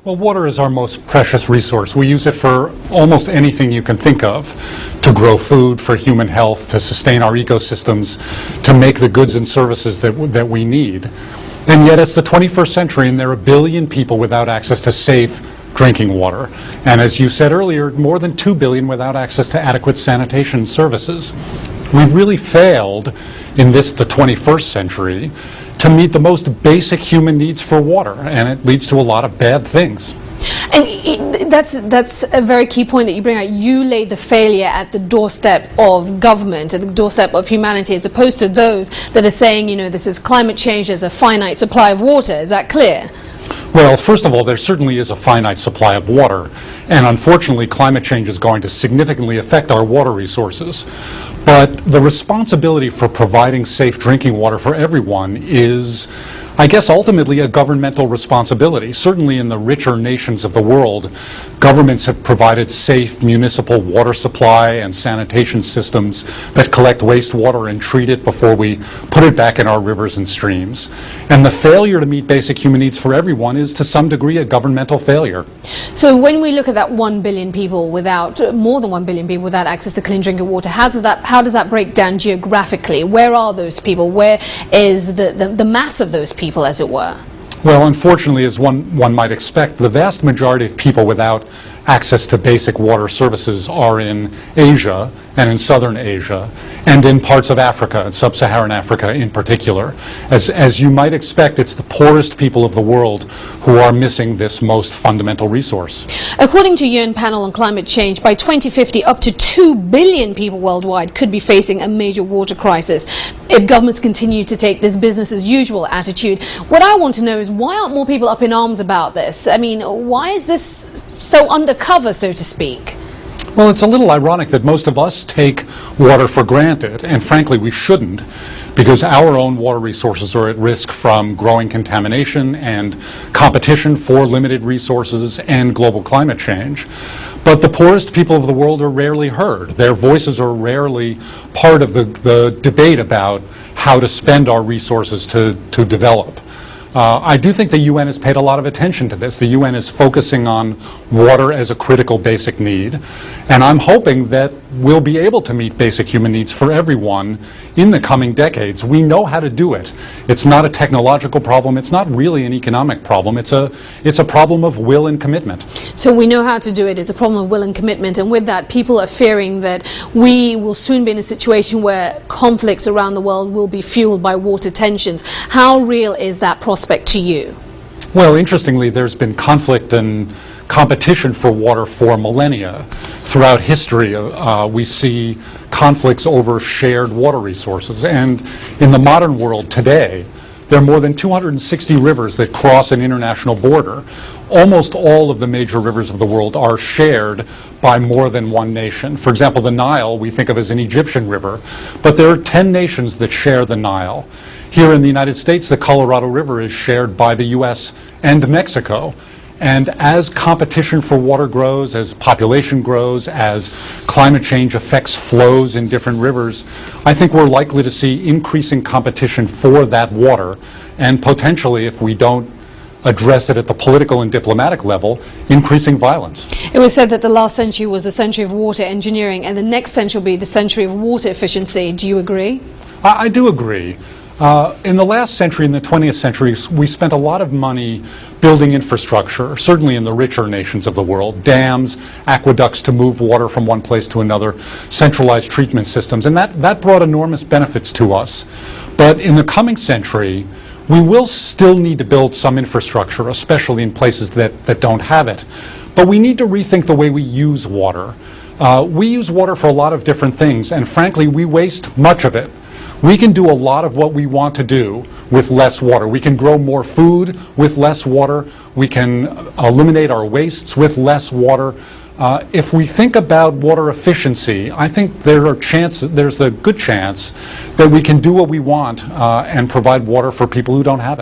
Well, water is our most precious resource. We use it for almost anything you can think of, to grow food, for human health, to sustain our ecosystems, to make the goods and services that we need. And yet it's the 21st century and there are a billion people without access to safe drinking water. And as you said earlier, more than 2 billion without access to adequate sanitation services. We've really failed in the 21st century to meet the most basic human needs for water, and it leads to a lot of bad things. And that's a very key point that you bring out. You laid the failure at the doorstep of government, at the doorstep of humanity, as opposed to those that are saying, you know, this is climate change, there's a finite supply of water. Is that clear? Well, first of all, there certainly is a finite supply of water, and unfortunately climate change is going to significantly affect our water resources. But the responsibility for providing safe drinking water for everyone is, I guess, ultimately a governmental responsibility. Certainly in the richer nations of the world, governments have provided safe municipal water supply and sanitation systems that collect wastewater and treat it before we put it back in our rivers and streams. And the failure to meet basic human needs for everyone is to some degree a governmental failure. So when we look at that 1 billion people without, more than 1 billion people without access to clean drinking water, how does that break down geographically? Where are those people? Where is the mass of those people, as it were? Well, unfortunately, as one might expect, the vast majority of people without access to basic water services are in Asia and in southern Asia and in parts of Africa, and sub-Saharan Africa in particular. As you might expect, it's the poorest people of the world who are missing this most fundamental resource. According to UN panel on climate change, by 2050 up to 2 billion people worldwide could be facing a major water crisis if governments continue to take this business as usual attitude. What I want to know is, why aren't more people up in arms about this? I mean, why is this so undercover, so to speak? Well, it's a little ironic that most of us take water for granted, and frankly we shouldn't, because our own water resources are at risk from growing contamination and competition for limited resources and global climate change. But the poorest people of the world are rarely heard. Their voices are rarely part of the debate about how to spend our resources to develop. I do think the UN has paid a lot of attention to this. The UN is focusing on water as a critical basic need, and I'm hoping that we'll be able to meet basic human needs for everyone in the coming decades. We know how to do it. It's not a technological problem. It's not really an economic problem. It's a problem of will and commitment. So we know how to do it. It's a problem of will and commitment, and with that, people are fearing that we will soon be in a situation where conflicts around the world will be fueled by water tensions. How real is that prospect to you? Well, interestingly, there's been conflict and competition for water for millennia. Throughout history, we see conflicts over shared water resources. And in the modern world today, there are more than 260 rivers that cross an international border. Almost all of the major rivers of the world are shared by more than one nation. For example, the Nile we think of as an Egyptian river, but there are 10 nations that share the Nile. Here in the United States, the Colorado River is shared by the U.S. and Mexico. And as competition for water grows, as population grows, as climate change affects flows in different rivers, I think we're likely to see increasing competition for that water, and potentially, if we don't address it at the political and diplomatic level, increasing violence. It was said that the last century was the century of water engineering, and the next century will be the century of water efficiency. Do you agree? I do agree. In the last century, in the 20th century, we spent a lot of money building infrastructure, certainly in the richer nations of the world, dams, aqueducts to move water from one place to another, centralized treatment systems, and that brought enormous benefits to us. But in the coming century, we will still need to build some infrastructure, especially in places that don't have it. But we need to rethink the way we use water. We use water for a lot of different things, and frankly, we waste much of it. We can do a lot of what we want to do with less water. We can grow more food with less water. We can eliminate our wastes with less water. If we think about water efficiency, I think there's a good chance that we can do what we want and provide water for people who don't have it.